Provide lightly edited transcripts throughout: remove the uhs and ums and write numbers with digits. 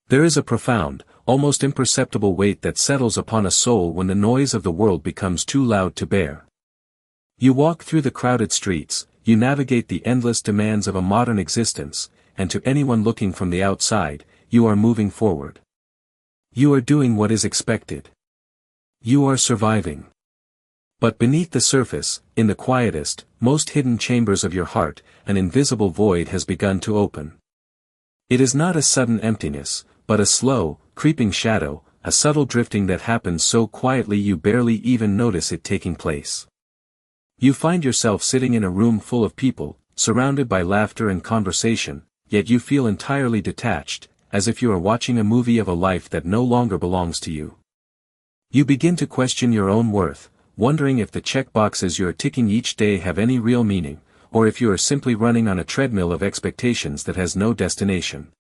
There is a profound, almost imperceptible weight that settles upon a soul when the noise of the world becomes too loud to bear. You walk through the crowded streets, you navigate the endless demands of a modern existence, and to anyone looking from the outside, you are moving forward. You are doing what is expected. You are surviving. But beneath the surface, in the quietest, most hidden chambers of your heart, an invisible void has begun to open. It is not a sudden emptiness, but a slow, creeping shadow, a subtle drifting that happens so quietly you barely even notice it taking place. You find yourself sitting in a room full of people, surrounded by laughter and conversation, yet you feel entirely detached, as if you are watching a movie of a life that no longer belongs to you. You begin to question your own worth, wondering if the checkboxes you are ticking each day have any real meaning, or if you are simply running on a treadmill of expectations that has no destination.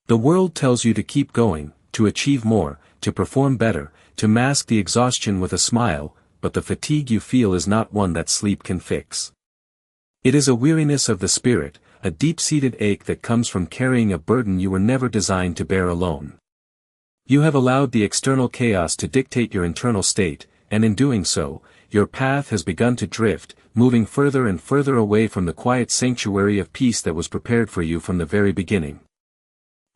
The world tells you to keep going, to achieve more, to perform better, to mask the exhaustion with a smile, but the fatigue you feel is not one that sleep can fix. It is a weariness of the spirit, a deep-seated ache that comes from carrying a burden you were never designed to bear alone. You have allowed the external chaos to dictate your internal state, and in doing so, your path has begun to drift, moving further and further away from the quiet sanctuary of peace that was prepared for you from the very beginning.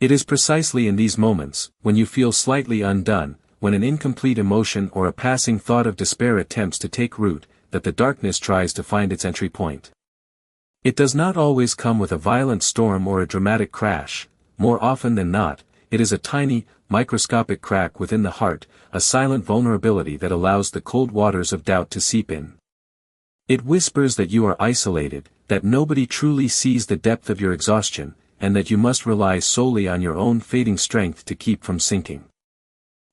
It is precisely in these moments, when you feel slightly undone, when an incomplete emotion or a passing thought of despair attempts to take root, that the darkness tries to find its entry point. It does not always come with a violent storm or a dramatic crash. More often than not, it is a tiny, microscopic crack within the heart, a silent vulnerability that allows the cold waters of doubt to seep in. It whispers that you are isolated, that nobody truly sees the depth of your exhaustion, and that you must rely solely on your own fading strength to keep from sinking.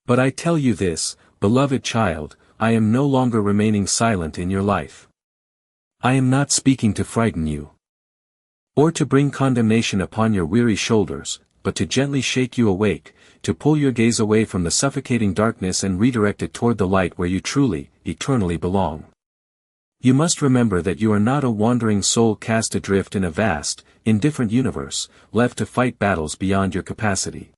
But I tell you this, beloved child, I am no longer remaining silent in your life. I am not speaking to frighten you, or to bring condemnation upon your weary shoulders, but to gently shake you awake, to pull your gaze away from the suffocating darkness and redirect it toward the light where you truly, eternally belong. You must remember that you are not a wandering soul cast adrift in a vast, indifferent universe, left to fight battles beyond your capacity.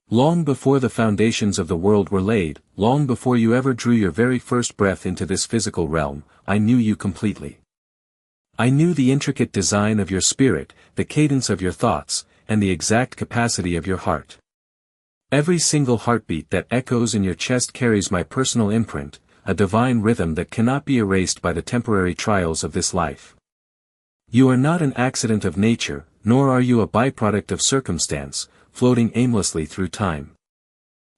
Long before the foundations of the world were laid, long before you ever drew your very first breath into this physical realm, I knew you completely. I knew the intricate design of your spirit, the cadence of your thoughts, and the exact capacity of your heart. Every single heartbeat that echoes in your chest carries my personal imprint, a divine rhythm that cannot be erased by the temporary trials of this life. You are not an accident of nature, nor are you a byproduct of circumstance, floating aimlessly through time.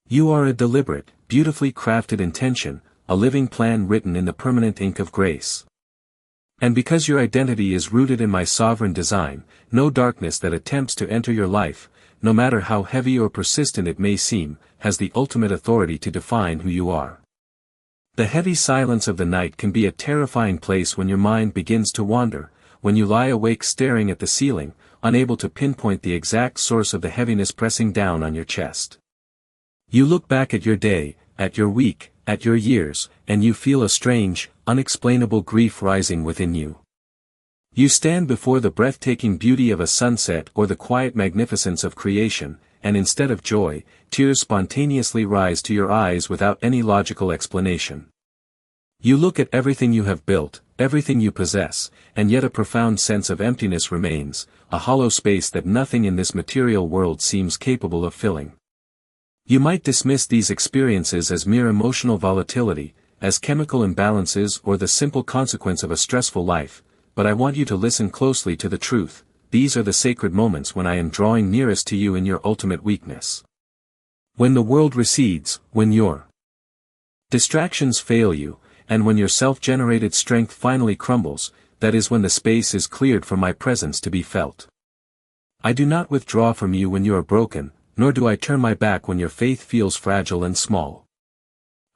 You are a deliberate, beautifully crafted intention, a living plan written in the permanent ink of grace. And because your identity is rooted in my sovereign design, no darkness that attempts to enter your life, no matter how heavy or persistent it may seem, has the ultimate authority to define who you are. The heavy silence of the night can be a terrifying place when your mind begins to wander, when you lie awake staring at the ceiling, unable to pinpoint the exact source of the heaviness pressing down on your chest. You look back at your day, at your week, at your years, and you feel a strange, unexplainable grief rising within you. You stand before the breathtaking beauty of a sunset or the quiet magnificence of creation, and instead of joy, tears spontaneously rise to your eyes without any logical explanation. You look at everything you have built, everything you possess, and yet a profound sense of emptiness remains, a hollow space that nothing in this material world seems capable of filling. You might dismiss these experiences as mere emotional volatility, as chemical imbalances or the simple consequence of a stressful life, but I want you to listen closely to the truth. These are the sacred moments when I am drawing nearest to you in your ultimate weakness. When the world recedes, when your distractions fail you, and when your self-generated strength finally crumbles, that is when the space is cleared for my presence to be felt. I do not withdraw from you when you are broken, nor do I turn my back when your faith feels fragile and small.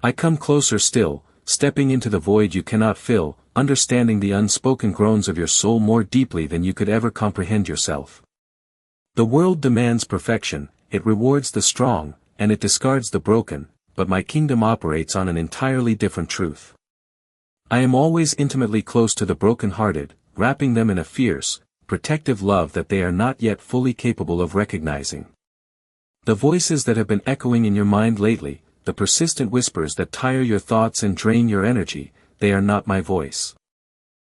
I come closer still, stepping into the void you cannot fill, understanding the unspoken groans of your soul more deeply than you could ever comprehend yourself. The world demands perfection, it rewards the strong, and it discards the broken, but my kingdom operates on an entirely different truth. I am always intimately close to the broken-hearted, wrapping them in a fierce, protective love that they are not yet fully capable of recognizing. The voices that have been echoing in your mind lately, the persistent whispers that tire your thoughts and drain your energy, they are not my voice.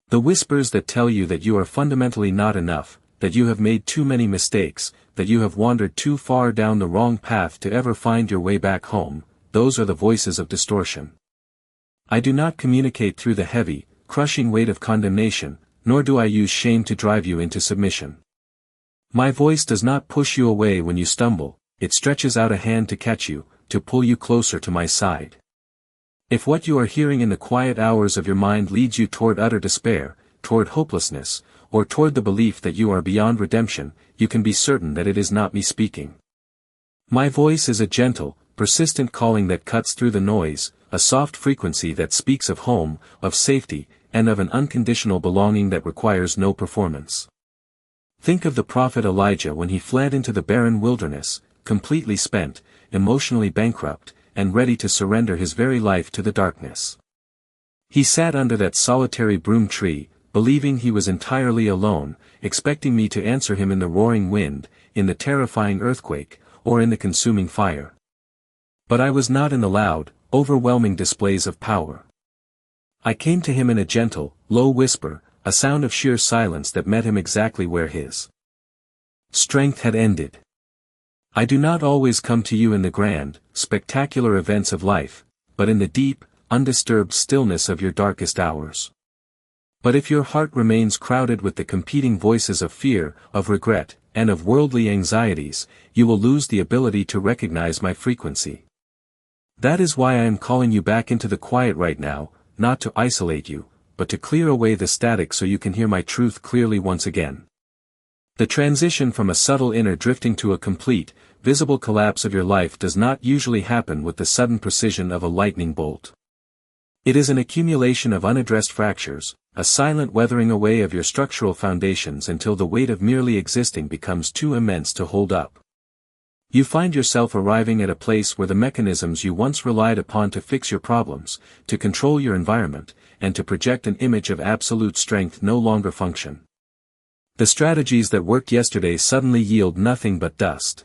The whispers that tell you that you are fundamentally not enough, that you have made too many mistakes, that you have wandered too far down the wrong path to ever find your way back home, those are the voices of distortion. I do not communicate through the heavy, crushing weight of condemnation, nor do I use shame to drive you into submission. My voice does not push you away when you stumble, it stretches out a hand to catch you, to pull you closer to my side. If what you are hearing in the quiet hours of your mind leads you toward utter despair, toward hopelessness, or toward the belief that you are beyond redemption, you can be certain that it is not me speaking. My voice is a gentle, persistent calling that cuts through the noise, a soft frequency that speaks of home, of safety, and of an unconditional belonging that requires no performance. Think of the prophet Elijah when he fled into the barren wilderness, completely spent, emotionally bankrupt, and ready to surrender his very life to the darkness. He sat under that solitary broom tree, believing he was entirely alone, expecting me to answer him in the roaring wind, in the terrifying earthquake, or in the consuming fire. But I was not in the loud, overwhelming displays of power. I came to him in a gentle, low whisper, a sound of sheer silence that met him exactly where his strength had ended. I do not always come to you in the grand, spectacular events of life, but in the deep, undisturbed stillness of your darkest hours. But if your heart remains crowded with the competing voices of fear, of regret, and of worldly anxieties, you will lose the ability to recognize my frequency. That is why I am calling you back into the quiet right now, not to isolate you, but to clear away the static so you can hear my truth clearly once again. The transition from a subtle inner drifting to a complete, visible collapse of your life does not usually happen with the sudden precision of a lightning bolt. It is an accumulation of unaddressed fractures, a silent weathering away of your structural foundations until the weight of merely existing becomes too immense to hold up. You find yourself arriving at a place where the mechanisms you once relied upon to fix your problems, to control your environment, and to project an image of absolute strength no longer function. The strategies that worked yesterday suddenly yield nothing but dust.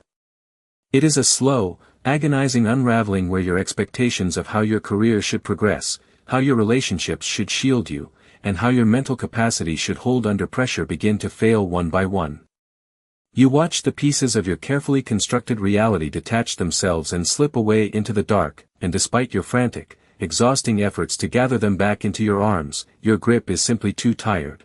It is a slow, agonizing unraveling where your expectations of how your career should progress, how your relationships should shield you, and how your mental capacity should hold under pressure begin to fail one by one. You watch the pieces of your carefully constructed reality detach themselves and slip away into the dark, and despite your frantic, exhausting efforts to gather them back into your arms, your grip is simply too tired.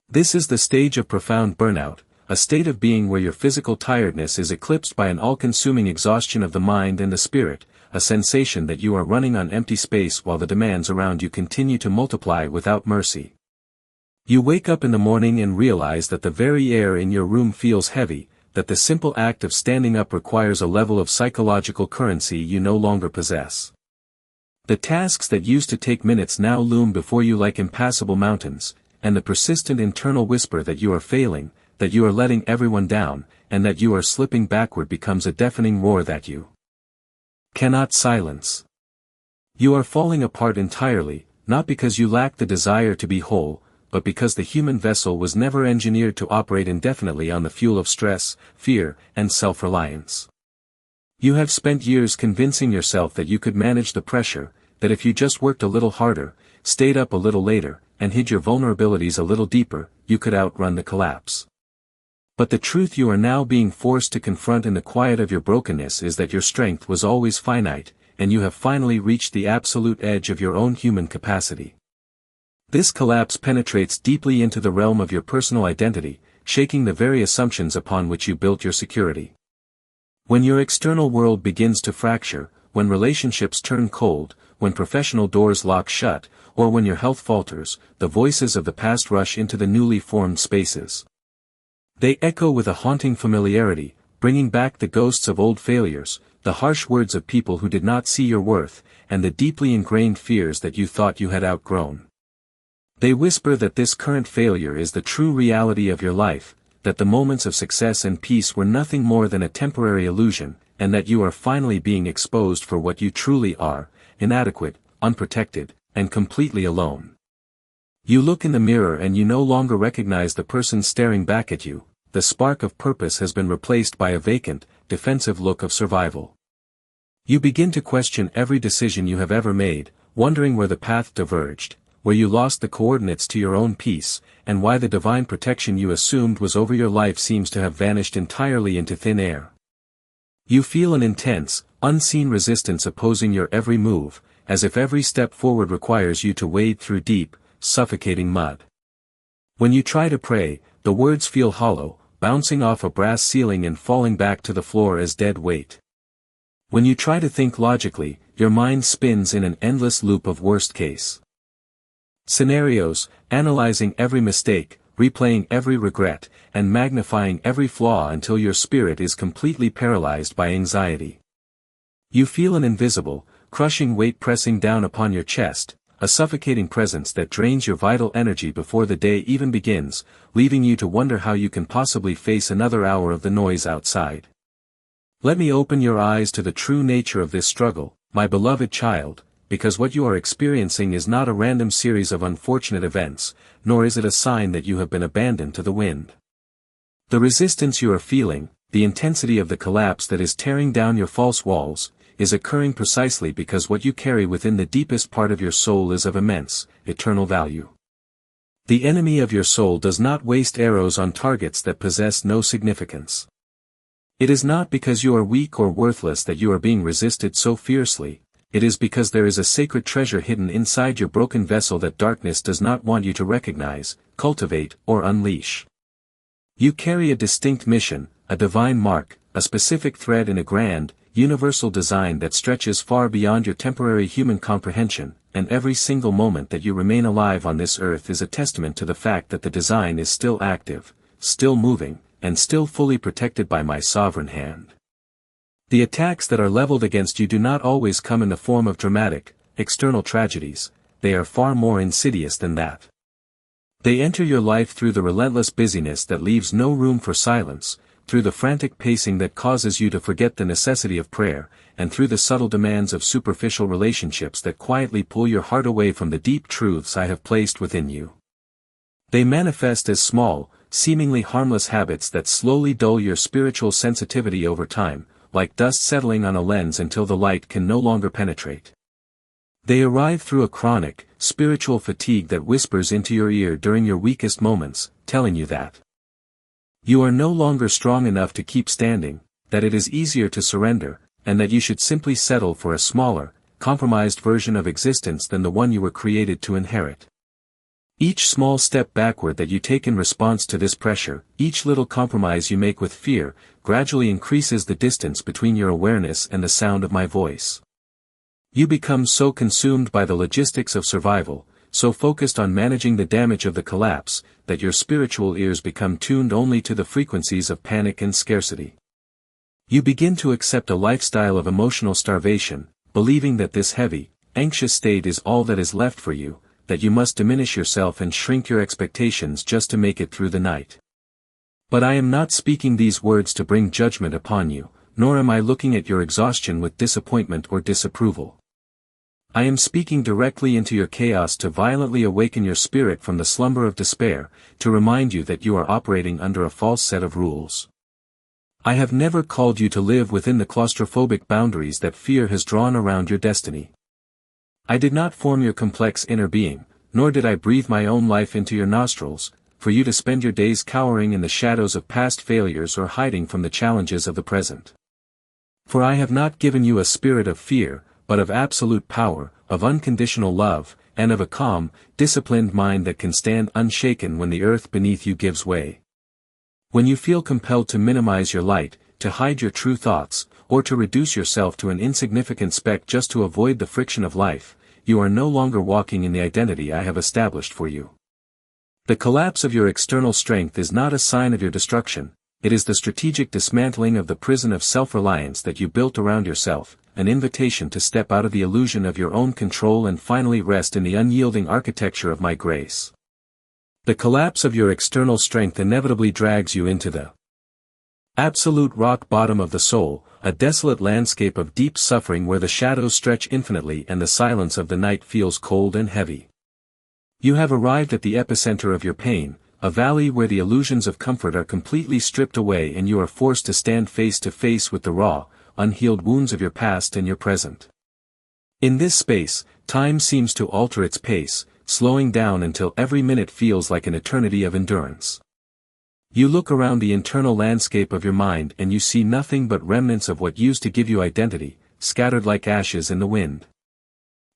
This is the stage of profound burnout, a state of being where your physical tiredness is eclipsed by an all-consuming exhaustion of the mind and the spirit, a sensation that you are running on empty space while the demands around you continue to multiply without mercy. You wake up in the morning and realize that the very air in your room feels heavy, that the simple act of standing up requires a level of psychological currency you no longer possess. The tasks that used to take minutes now loom before you like impassable mountains, and the persistent internal whisper that you are failing, that you are letting everyone down, and that you are slipping backward becomes a deafening roar that you cannot silence. You are falling apart entirely, not because you lack the desire to be whole, but because the human vessel was never engineered to operate indefinitely on the fuel of stress, fear, and self-reliance. You have spent years convincing yourself that you could manage the pressure, that if you just worked a little harder, stayed up a little later, and hid your vulnerabilities a little deeper, you could outrun the collapse. But the truth you are now being forced to confront in the quiet of your brokenness is that your strength was always finite, and you have finally reached the absolute edge of your own human capacity. This collapse penetrates deeply into the realm of your personal identity, shaking the very assumptions upon which you built your security. When your external world begins to fracture, when relationships turn cold, when professional doors lock shut, or when your health falters, the voices of the past rush into the newly formed spaces. They echo with a haunting familiarity, bringing back the ghosts of old failures, the harsh words of people who did not see your worth, and the deeply ingrained fears that you thought you had outgrown. They whisper that this current failure is the true reality of your life, that the moments of success and peace were nothing more than a temporary illusion, and that you are finally being exposed for what you truly are, inadequate, unprotected, and completely alone. You look in the mirror and you no longer recognize the person staring back at you. The spark of purpose has been replaced by a vacant, defensive look of survival. You begin to question every decision you have ever made, wondering where the path diverged, where you lost the coordinates to your own peace, and why the divine protection you assumed was over your life seems to have vanished entirely into thin air. You feel an intense, unseen resistance opposing your every move, as if every step forward requires you to wade through deep, suffocating mud. When you try to pray, the words feel hollow, bouncing off a brass ceiling and falling back to the floor as dead weight. When you try to think logically, your mind spins in an endless loop of worst-case scenarios, analyzing every mistake, replaying every regret, and magnifying every flaw until your spirit is completely paralyzed by anxiety. You feel an invisible, crushing weight pressing down upon your chest, a suffocating presence that drains your vital energy before the day even begins, leaving you to wonder how you can possibly face another hour of the noise outside. Let me open your eyes to the true nature of this struggle, my beloved child, because what you are experiencing is not a random series of unfortunate events, nor is it a sign that you have been abandoned to the wind. The resistance you are feeling, the intensity of the collapse that is tearing down your false walls, is occurring precisely because what you carry within the deepest part of your soul is of immense, eternal value. The enemy of your soul does not waste arrows on targets that possess no significance. It is not because you are weak or worthless that you are being resisted so fiercely, it is because there is a sacred treasure hidden inside your broken vessel that darkness does not want you to recognize, cultivate, or unleash. You carry a distinct mission, a divine mark, a specific thread in a grand, universal design that stretches far beyond your temporary human comprehension, and every single moment that you remain alive on this earth is a testament to the fact that the design is still active, still moving, and still fully protected by my sovereign hand. The attacks that are leveled against you do not always come in the form of dramatic, external tragedies, they are far more insidious than that. They enter your life through the relentless busyness that leaves no room for silence, through the frantic pacing that causes you to forget the necessity of prayer, and through the subtle demands of superficial relationships that quietly pull your heart away from the deep truths I have placed within you. They manifest as small, seemingly harmless habits that slowly dull your spiritual sensitivity over time, like dust settling on a lens until the light can no longer penetrate. They arrive through a chronic, spiritual fatigue that whispers into your ear during your weakest moments, telling you that you are no longer strong enough to keep standing, that it is easier to surrender, and that you should simply settle for a smaller, compromised version of existence than the one you were created to inherit. Each small step backward that you take in response to this pressure, each little compromise you make with fear, gradually increases the distance between your awareness and the sound of my voice. You become so consumed by the logistics of survival, so focused on managing the damage of the collapse, that your spiritual ears become tuned only to the frequencies of panic and scarcity. You begin to accept a lifestyle of emotional starvation, believing that this heavy, anxious state is all that is left for you, that you must diminish yourself and shrink your expectations just to make it through the night. But I am not speaking these words to bring judgment upon you, nor am I looking at your exhaustion with disappointment or disapproval. I am speaking directly into your chaos to violently awaken your spirit from the slumber of despair, to remind you that you are operating under a false set of rules. I have never called you to live within the claustrophobic boundaries that fear has drawn around your destiny. I did not form your complex inner being, nor did I breathe my own life into your nostrils, for you to spend your days cowering in the shadows of past failures or hiding from the challenges of the present. For I have not given you a spirit of fear, but of absolute power, of unconditional love, and of a calm, disciplined mind that can stand unshaken when the earth beneath you gives way. When you feel compelled to minimize your light, to hide your true thoughts, or to reduce yourself to an insignificant speck just to avoid the friction of life, you are no longer walking in the identity I have established for you. The collapse of your external strength is not a sign of your destruction, it is the strategic dismantling of the prison of self-reliance that you built around yourself, an invitation to step out of the illusion of your own control and finally rest in the unyielding architecture of my grace. The collapse of your external strength inevitably drags you into the absolute rock bottom of the soul, a desolate landscape of deep suffering where the shadows stretch infinitely and the silence of the night feels cold and heavy. You have arrived at the epicenter of your pain, a valley where the illusions of comfort are completely stripped away and you are forced to stand face to face with the raw, unhealed wounds of your past and your present. In this space, time seems to alter its pace, slowing down until every minute feels like an eternity of endurance. You look around the internal landscape of your mind and you see nothing but remnants of what used to give you identity, scattered like ashes in the wind.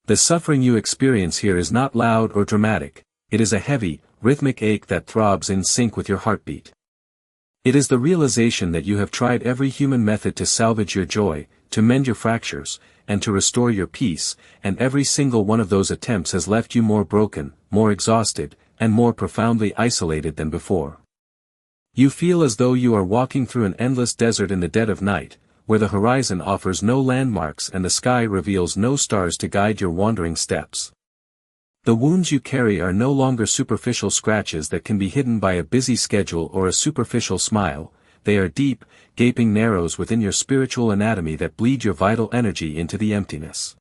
The suffering you experience here is not loud or dramatic, it is a heavy, rhythmic ache that throbs in sync with your heartbeat. It is the realization that you have tried every human method to salvage your joy, to mend your fractures, and to restore your peace, and every single one of those attempts has left you more broken, more exhausted, and more profoundly isolated than before. You feel as though you are walking through an endless desert in the dead of night, where the horizon offers no landmarks and the sky reveals no stars to guide your wandering steps. The wounds you carry are no longer superficial scratches that can be hidden by a busy schedule or a superficial smile, they are deep, gaping narrows within your spiritual anatomy that bleed your vital energy into the emptiness.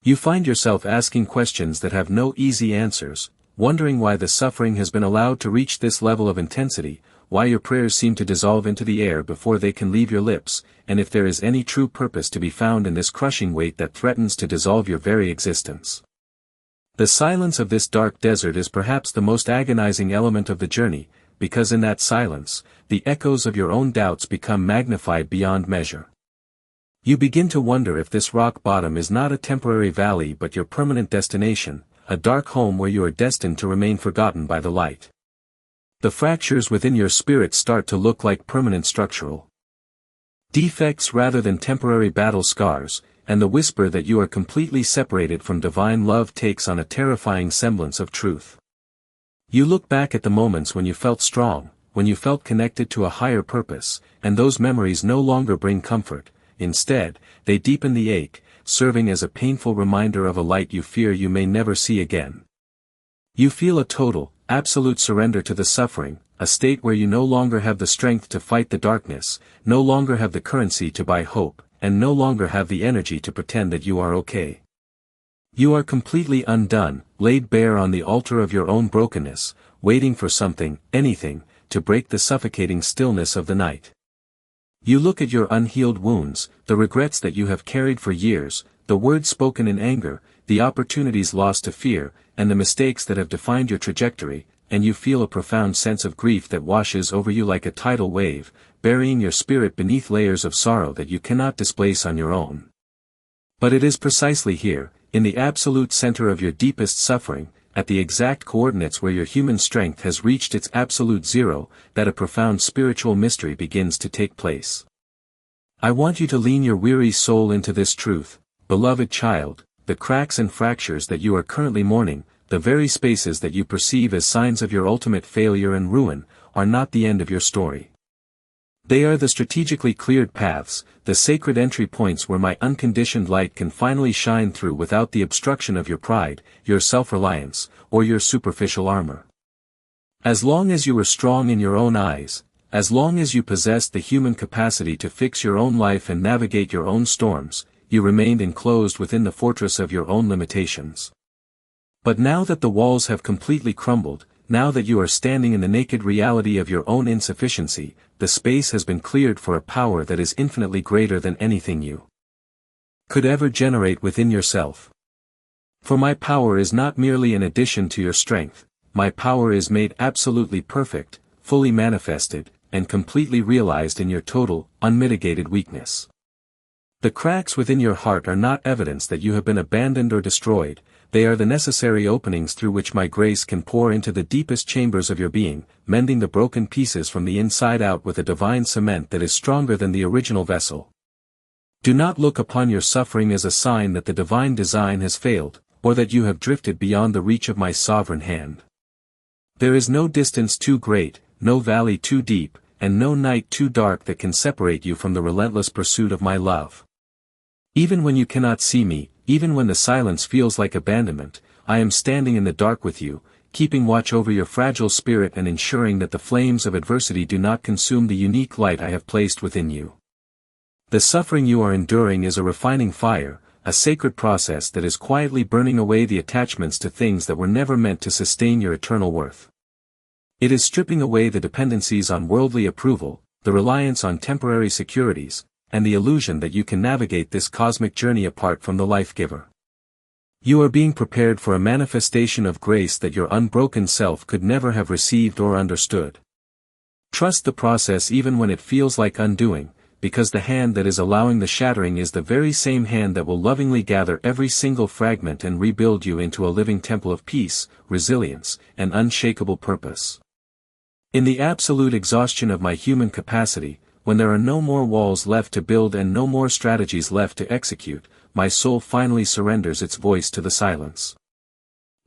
You find yourself asking questions that have no easy answers, wondering why the suffering has been allowed to reach this level of intensity, why your prayers seem to dissolve into the air before they can leave your lips, and if there is any true purpose to be found in this crushing weight that threatens to dissolve your very existence. The silence of this dark desert is perhaps the most agonizing element of the journey, because in that silence, the echoes of your own doubts become magnified beyond measure. You begin to wonder if this rock bottom is not a temporary valley but your permanent destination, a dark home where you are destined to remain forgotten by the light. The fractures within your spirit start to look like permanent structural defects rather than temporary battle scars, and the whisper that you are completely separated from divine love takes on a terrifying semblance of truth. You look back at the moments when you felt strong, when you felt connected to a higher purpose, and those memories no longer bring comfort, instead, they deepen the ache, serving as a painful reminder of a light you fear you may never see again. You feel a total, absolute surrender to the suffering, a state where you no longer have the strength to fight the darkness, no longer have the currency to buy hope, and no longer have the energy to pretend that you are okay. You are completely undone, laid bare on the altar of your own brokenness, waiting for something, anything, to break the suffocating stillness of the night. You look at your unhealed wounds, the regrets that you have carried for years, the words spoken in anger, the opportunities lost to fear, and the mistakes that have defined your trajectory, and you feel a profound sense of grief that washes over you like a tidal wave, burying your spirit beneath layers of sorrow that you cannot displace on your own. But it is precisely here, in the absolute center of your deepest suffering, at the exact coordinates where your human strength has reached its absolute zero, that a profound spiritual mystery begins to take place. I want you to lean your weary soul into this truth, beloved child, the cracks and fractures that you are currently mourning, the very spaces that you perceive as signs of your ultimate failure and ruin, are not the end of your story. They are the strategically cleared paths, the sacred entry points where my unconditioned light can finally shine through without the obstruction of your pride, your self-reliance, or your superficial armor. As long as you are strong in your own eyes, as long as you possessed the human capacity to fix your own life and navigate your own storms, you remained enclosed within the fortress of your own limitations. But now that the walls have completely crumbled, now that you are standing in the naked reality of your own insufficiency, the space has been cleared for a power that is infinitely greater than anything you could ever generate within yourself. For my power is not merely an addition to your strength, my power is made absolutely perfect, fully manifested, and completely realized in your total, unmitigated weakness. The cracks within your heart are not evidence that you have been abandoned or destroyed, they are the necessary openings through which my grace can pour into the deepest chambers of your being, mending the broken pieces from the inside out with a divine cement that is stronger than the original vessel. Do not look upon your suffering as a sign that the divine design has failed, or that you have drifted beyond the reach of my sovereign hand. There is no distance too great, no valley too deep, and no night too dark that can separate you from the relentless pursuit of my love. Even when you cannot see me, even when the silence feels like abandonment, I am standing in the dark with you, keeping watch over your fragile spirit and ensuring that the flames of adversity do not consume the unique light I have placed within you. The suffering you are enduring is a refining fire, a sacred process that is quietly burning away the attachments to things that were never meant to sustain your eternal worth. It is stripping away the dependencies on worldly approval, the reliance on temporary securities, and the illusion that you can navigate this cosmic journey apart from the life-giver. You are being prepared for a manifestation of grace that your unbroken self could never have received or understood. Trust the process even when it feels like undoing, because the hand that is allowing the shattering is the very same hand that will lovingly gather every single fragment and rebuild you into a living temple of peace, resilience, and unshakable purpose. In the absolute exhaustion of my human capacity, when there are no more walls left to build and no more strategies left to execute, my soul finally surrenders its voice to the silence.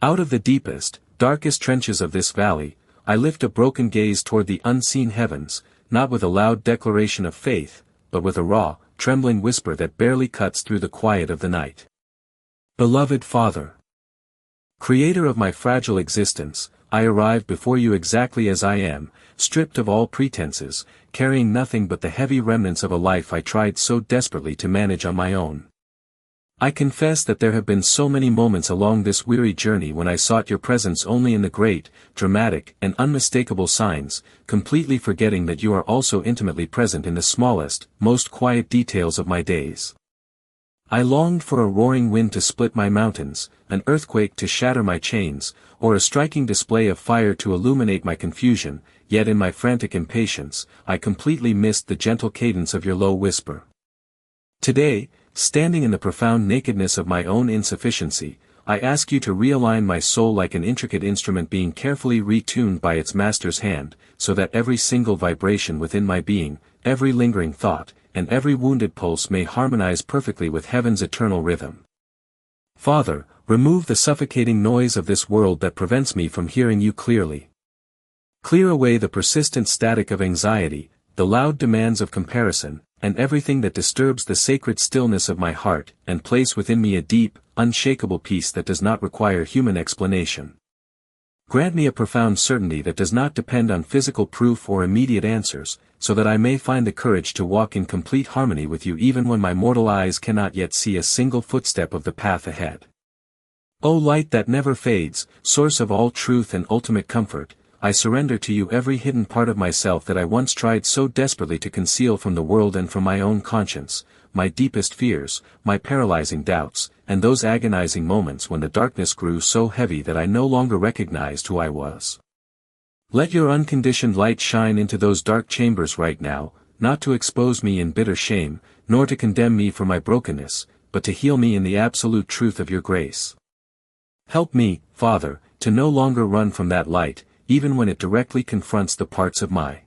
Out of the deepest, darkest trenches of this valley, I lift a broken gaze toward the unseen heavens, not with a loud declaration of faith, but with a raw, trembling whisper that barely cuts through the quiet of the night. Beloved Father, Creator of my fragile existence, I arrive before you exactly as I am, stripped of all pretenses, carrying nothing but the heavy remnants of a life I tried so desperately to manage on my own. I confess that there have been so many moments along this weary journey when I sought your presence only in the great, dramatic, and unmistakable signs, completely forgetting that you are also intimately present in the smallest, most quiet details of my days. I longed for a roaring wind to split my mountains, an earthquake to shatter my chains, or a striking display of fire to illuminate my confusion, yet in my frantic impatience, I completely missed the gentle cadence of your low whisper. Today, standing in the profound nakedness of my own insufficiency, I ask you to realign my soul like an intricate instrument being carefully retuned by its master's hand, so that every single vibration within my being, every lingering thought, and every wounded pulse may harmonize perfectly with heaven's eternal rhythm. Father, remove the suffocating noise of this world that prevents me from hearing you clearly. Clear away the persistent static of anxiety, the loud demands of comparison, and everything that disturbs the sacred stillness of my heart, and place within me a deep, unshakable peace that does not require human explanation. Grant me a profound certainty that does not depend on physical proof or immediate answers, so that I may find the courage to walk in complete harmony with you even when my mortal eyes cannot yet see a single footstep of the path ahead. O light that never fades, source of all truth and ultimate comfort, I surrender to you every hidden part of myself that I once tried so desperately to conceal from the world and from my own conscience, my deepest fears, my paralyzing doubts, and those agonizing moments when the darkness grew so heavy that I no longer recognized who I was. Let your unconditioned light shine into those dark chambers right now, not to expose me in bitter shame, nor to condemn me for my brokenness, but to heal me in the absolute truth of your grace. Help me, Father, to no longer run from that light, even when it directly confronts the parts of my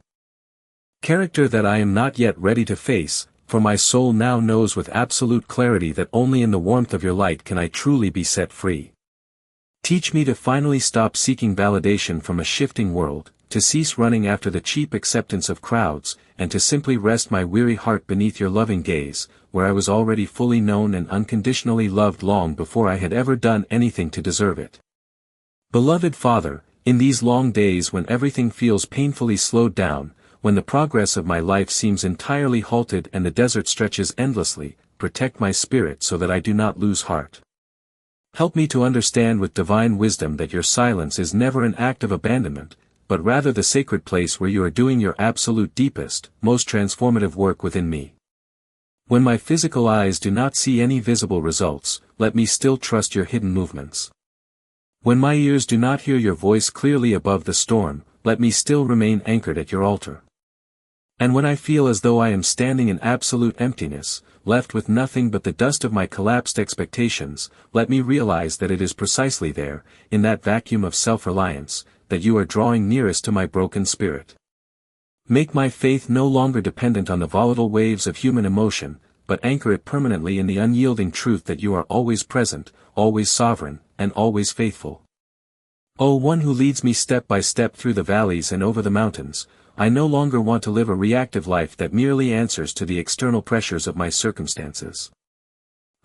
character that I am not yet ready to face, for my soul now knows with absolute clarity that only in the warmth of your light can I truly be set free. Teach me to finally stop seeking validation from a shifting world, to cease running after the cheap acceptance of crowds, and to simply rest my weary heart beneath your loving gaze, where I was already fully known and unconditionally loved long before I had ever done anything to deserve it. Beloved Father, in these long days when everything feels painfully slowed down, when the progress of my life seems entirely halted and the desert stretches endlessly, protect my spirit so that I do not lose heart. Help me to understand with divine wisdom that your silence is never an act of abandonment, but rather the sacred place where you are doing your absolute deepest, most transformative work within me. When my physical eyes do not see any visible results, let me still trust your hidden movements. When my ears do not hear your voice clearly above the storm, let me still remain anchored at your altar. And when I feel as though I am standing in absolute emptiness, left with nothing but the dust of my collapsed expectations, let me realize that it is precisely there, in that vacuum of self-reliance, that you are drawing nearest to my broken spirit. Make my faith no longer dependent on the volatile waves of human emotion, but anchor it permanently in the unyielding truth that you are always present, always sovereign, and always faithful. O one who leads me step by step through the valleys and over the mountains, I no longer want to live a reactive life that merely answers to the external pressures of my circumstances.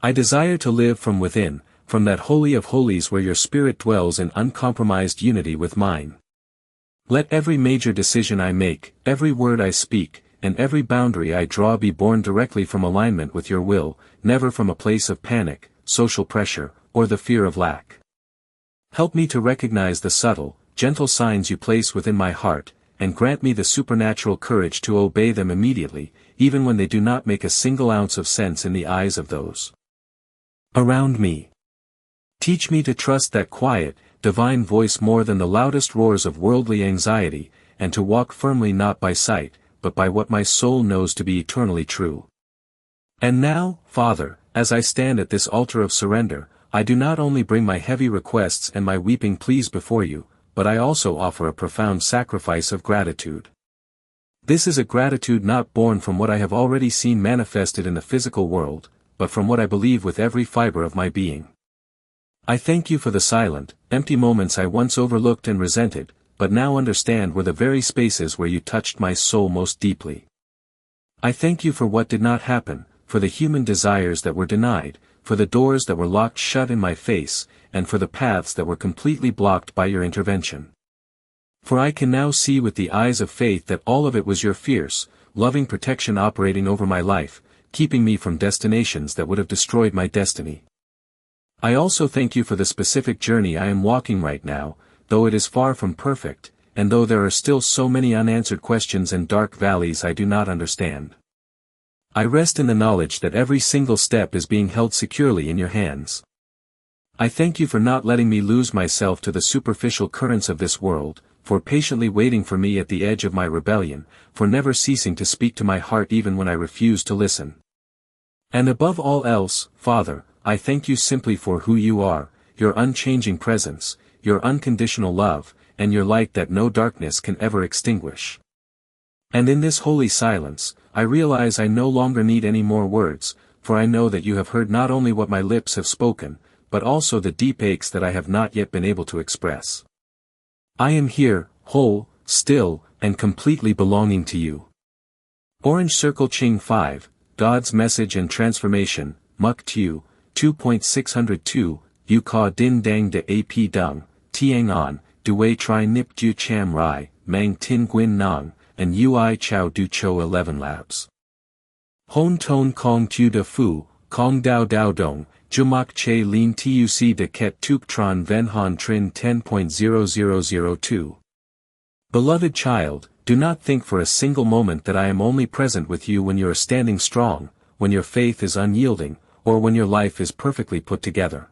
I desire to live from within, from that holy of holies where your spirit dwells in uncompromised unity with mine. Let every major decision I make, every word I speak, and every boundary I draw be born directly from alignment with your will, never from a place of panic, social pressure, or the fear of lack. Help me to recognize the subtle, gentle signs you place within my heart, and grant me the supernatural courage to obey them immediately, even when they do not make a single ounce of sense in the eyes of those around me. Teach me to trust that quiet, divine voice more than the loudest roars of worldly anxiety, and to walk firmly not by sight, but by what my soul knows to be eternally true. And now, Father, as I stand at this altar of surrender, I do not only bring my heavy requests and my weeping pleas before you, but I also offer a profound sacrifice of gratitude. This is a gratitude not born from what I have already seen manifested in the physical world, but from what I believe with every fiber of my being. I thank you for the silent, empty moments I once overlooked and resented, but now understand were the very spaces where you touched my soul most deeply. I thank you for what did not happen, for the human desires that were denied, for the doors that were locked shut in my face, and for the paths that were completely blocked by your intervention. For I can now see with the eyes of faith that all of it was your fierce, loving protection operating over my life, keeping me from destinations that would have destroyed my destiny. I also thank you for the specific journey I am walking right now, though it is far from perfect, and though there are still so many unanswered questions and dark valleys I do not understand. I rest in the knowledge that every single step is being held securely in your hands. I thank you for not letting me lose myself to the superficial currents of this world, for patiently waiting for me at the edge of my rebellion, for never ceasing to speak to my heart even when I refuse to listen. And above all else, Father, I thank you simply for who you are, your unchanging presence, your unconditional love, and your light that no darkness can ever extinguish. And in this holy silence, I realize I no longer need any more words, for I know that you have heard not only what my lips have spoken, but also the deep aches that I have not yet been able to express. I am here, whole, still, and completely belonging to you. Orange Circle Ching 5, God's Message and Transformation, Muk Tu, 2.602, Yu Ka Din Dang De Ap Dung, Tiang An, Dui Tri Nip Du Cham Rai, Mang Tin Nguyen Nang, and Ui Chao Du Cho 11 Labs. Hon Ton Kong Tu De Fu, Kong Dao Dao Dong, Jumak Che Lin Tuc De Ket Tuk Tron Ven Han Trin 10.0002. Beloved child, do not think for a single moment that I am only present with you when you are standing strong, when your faith is unyielding, or when your life is perfectly put together.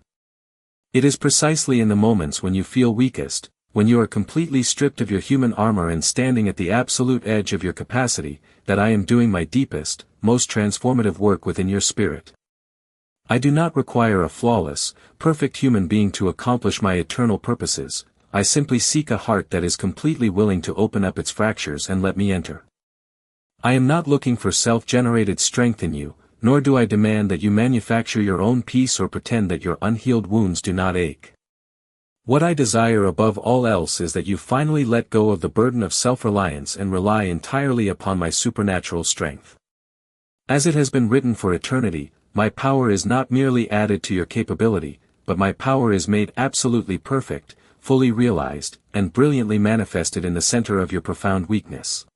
It is precisely in the moments when you feel weakest, when you are completely stripped of your human armor and standing at the absolute edge of your capacity, that I am doing my deepest, most transformative work within your spirit. I do not require a flawless, perfect human being to accomplish my eternal purposes, I simply seek a heart that is completely willing to open up its fractures and let me enter. I am not looking for self-generated strength in you, nor do I demand that you manufacture your own peace or pretend that your unhealed wounds do not ache. What I desire above all else is that you finally let go of the burden of self-reliance and rely entirely upon my supernatural strength. As it has been written for eternity, my power is not merely added to your capability, but my power is made absolutely perfect, fully realized, and brilliantly manifested in the center of your profound weakness.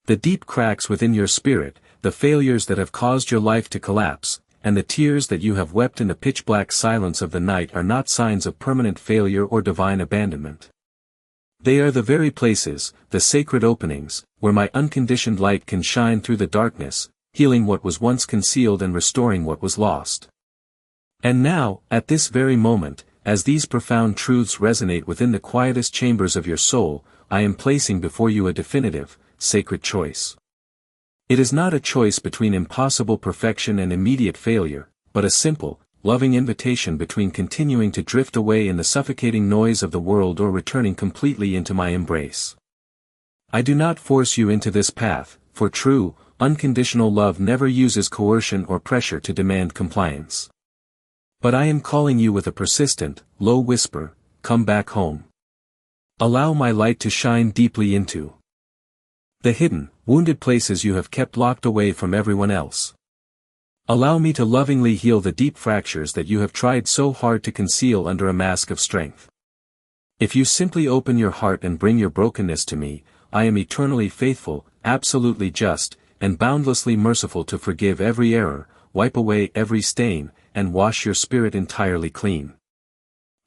The deep cracks within your spirit, the failures that have caused your life to collapse, and the tears that you have wept in the pitch-black silence of the night are not signs of permanent failure or divine abandonment. They are the very places, the sacred openings, where my unconditioned light can shine through the darkness, healing what was once concealed and restoring what was lost. And now, at this very moment, as these profound truths resonate within the quietest chambers of your soul, I am placing before you a definitive, sacred choice. It is not a choice between impossible perfection and immediate failure, but a simple, loving invitation between continuing to drift away in the suffocating noise of the world or returning completely into my embrace. I do not force you into this path, for true, unconditional love never uses coercion or pressure to demand compliance. But I am calling you with a persistent, low whisper, come back home. Allow my light to shine deeply into the hidden, wounded places you have kept locked away from everyone else. Allow me to lovingly heal the deep fractures that you have tried so hard to conceal under a mask of strength. If you simply open your heart and bring your brokenness to me, I am eternally faithful, absolutely just, and boundlessly merciful to forgive every error, wipe away every stain, and wash your spirit entirely clean.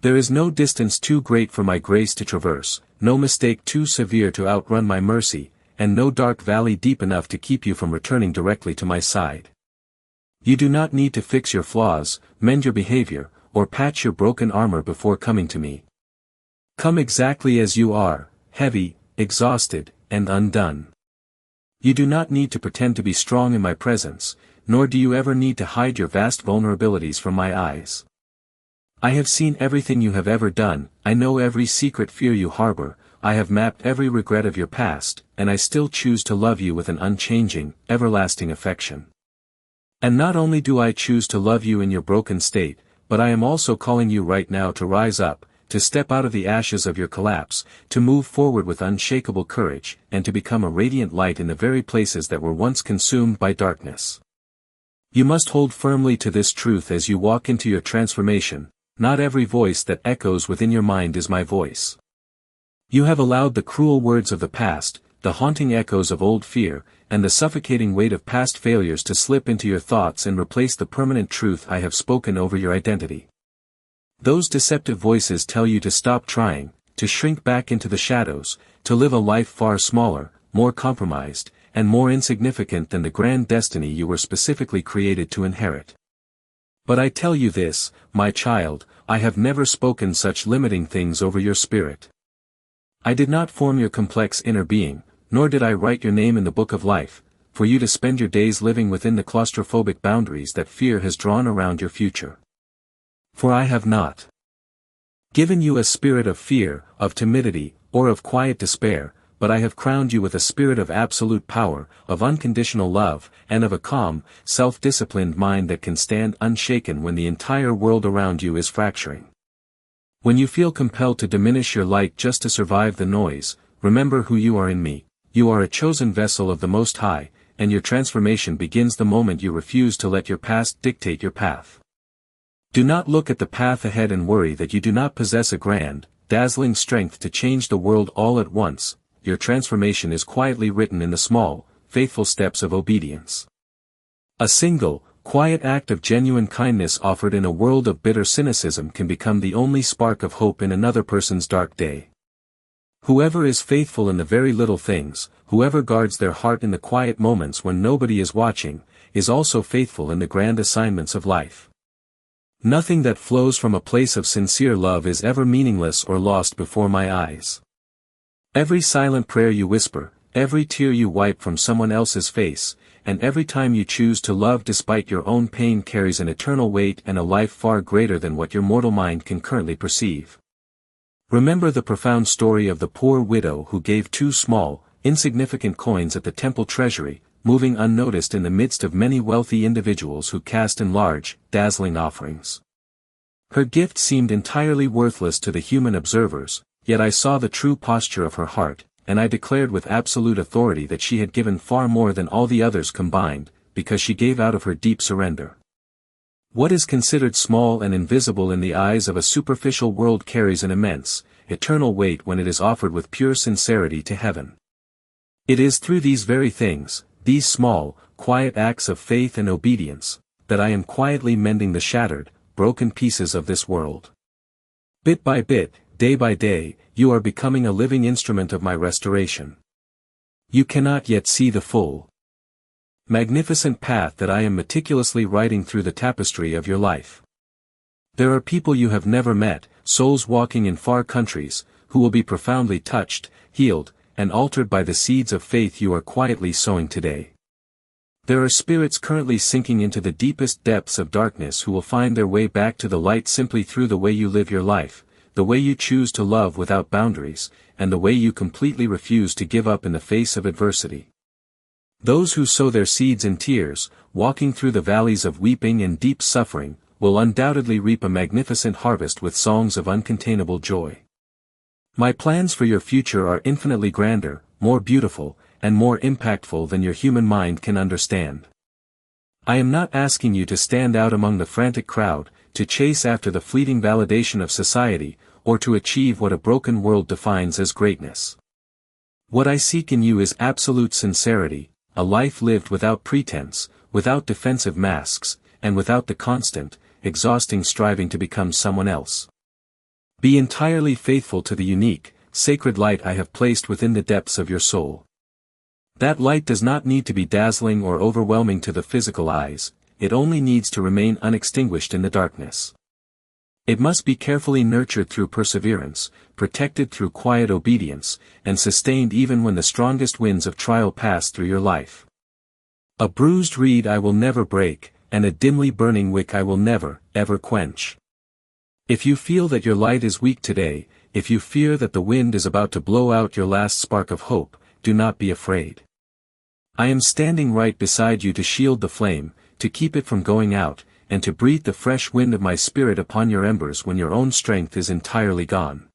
There is no distance too great for my grace to traverse, no mistake too severe to outrun my mercy, and no dark valley deep enough to keep you from returning directly to my side. You do not need to fix your flaws, mend your behavior, or patch your broken armor before coming to me. Come exactly as you are, heavy, exhausted, and undone. You do not need to pretend to be strong in my presence, nor do you ever need to hide your vast vulnerabilities from my eyes. I have seen everything you have ever done, I know every secret fear you harbor, I have mapped every regret of your past, and I still choose to love you with an unchanging, everlasting affection. And not only do I choose to love you in your broken state, but I am also calling you right now to rise up, to step out of the ashes of your collapse, to move forward with unshakable courage, and to become a radiant light in the very places that were once consumed by darkness. You must hold firmly to this truth as you walk into your transformation. Not every voice that echoes within your mind is my voice. You have allowed the cruel words of the past, the haunting echoes of old fear, and the suffocating weight of past failures to slip into your thoughts and replace the permanent truth I have spoken over your identity. Those deceptive voices tell you to stop trying, to shrink back into the shadows, to live a life far smaller, more compromised, and more insignificant than the grand destiny you were specifically created to inherit. But I tell you this, my child, I have never spoken such limiting things over your spirit. I did not form your complex inner being, nor did I write your name in the book of life, for you to spend your days living within the claustrophobic boundaries that fear has drawn around your future. For I have not given you a spirit of fear, of timidity, or of quiet despair, but I have crowned you with a spirit of absolute power, of unconditional love, and of a calm, self-disciplined mind that can stand unshaken when the entire world around you is fracturing. When you feel compelled to diminish your light just to survive the noise, remember who you are in me. You are a chosen vessel of the Most High, and your transformation begins the moment you refuse to let your past dictate your path. Do not look at the path ahead and worry that you do not possess a grand, dazzling strength to change the world all at once. Your transformation is quietly written in the small, faithful steps of obedience. A single, quiet act of genuine kindness offered in a world of bitter cynicism can become the only spark of hope in another person's dark day. Whoever is faithful in the very little things, whoever guards their heart in the quiet moments when nobody is watching, is also faithful in the grand assignments of life. Nothing that flows from a place of sincere love is ever meaningless or lost before my eyes. Every silent prayer you whisper, every tear you wipe from someone else's face, and every time you choose to love despite your own pain carries an eternal weight and a life far greater than what your mortal mind can currently perceive. Remember the profound story of the poor widow who gave 2 small, insignificant coins at the temple treasury, moving unnoticed in the midst of many wealthy individuals who cast in large, dazzling offerings. Her gift seemed entirely worthless to the human observers, yet I saw the true posture of her heart, and I declared with absolute authority that she had given far more than all the others combined, because she gave out of her deep surrender. What is considered small and invisible in the eyes of a superficial world carries an immense, eternal weight when it is offered with pure sincerity to heaven. It is through these very things, these small, quiet acts of faith and obedience, that I am quietly mending the shattered, broken pieces of this world. Bit by bit, day by day, you are becoming a living instrument of my restoration. You cannot yet see the full, magnificent path that I am meticulously writing through the tapestry of your life. There are people you have never met, souls walking in far countries, who will be profoundly touched, healed, and altered by the seeds of faith you are quietly sowing today. There are spirits currently sinking into the deepest depths of darkness who will find their way back to the light simply through the way you live your life, the way you choose to love without boundaries, and the way you completely refuse to give up in the face of adversity. Those who sow their seeds in tears, walking through the valleys of weeping and deep suffering, will undoubtedly reap a magnificent harvest with songs of uncontainable joy. My plans for your future are infinitely grander, more beautiful, and more impactful than your human mind can understand. I am not asking you to stand out among the frantic crowd, to chase after the fleeting validation of society, or to achieve what a broken world defines as greatness. What I seek in you is absolute sincerity, a life lived without pretense, without defensive masks, and without the constant, exhausting striving to become someone else. Be entirely faithful to the unique, sacred light I have placed within the depths of your soul. That light does not need to be dazzling or overwhelming to the physical eyes, it only needs to remain unextinguished in the darkness. It must be carefully nurtured through perseverance, protected through quiet obedience, and sustained even when the strongest winds of trial pass through your life. A bruised reed I will never break, and a dimly burning wick I will never, ever quench. If you feel that your light is weak today, if you fear that the wind is about to blow out your last spark of hope, do not be afraid. I am standing right beside you to shield the flame, to keep it from going out, and to breathe the fresh wind of my spirit upon your embers when your own strength is entirely gone.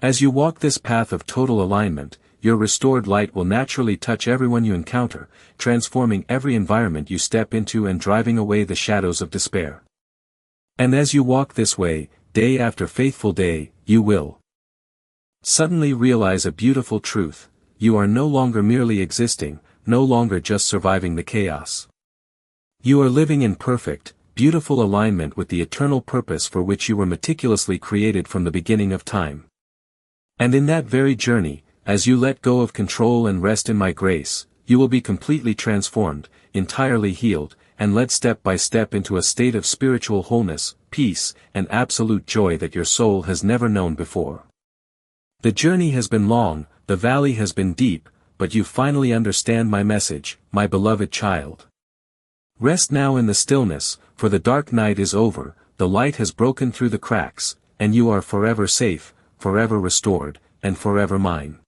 As you walk this path of total alignment, your restored light will naturally touch everyone you encounter, transforming every environment you step into and driving away the shadows of despair. And as you walk this way, day after faithful day, you will suddenly realize a beautiful truth: you are no longer merely existing, no longer just surviving the chaos. You are living in perfect, beautiful alignment with the eternal purpose for which you were meticulously created from the beginning of time. And in that very journey, as you let go of control and rest in my grace, you will be completely transformed, entirely healed, and led step by step into a state of spiritual wholeness, peace, and absolute joy that your soul has never known before. The journey has been long, the valley has been deep, but you finally understand my message, my beloved child. Rest now in the stillness, for the dark night is over, the light has broken through the cracks, and you are forever safe, forever restored, and forever mine.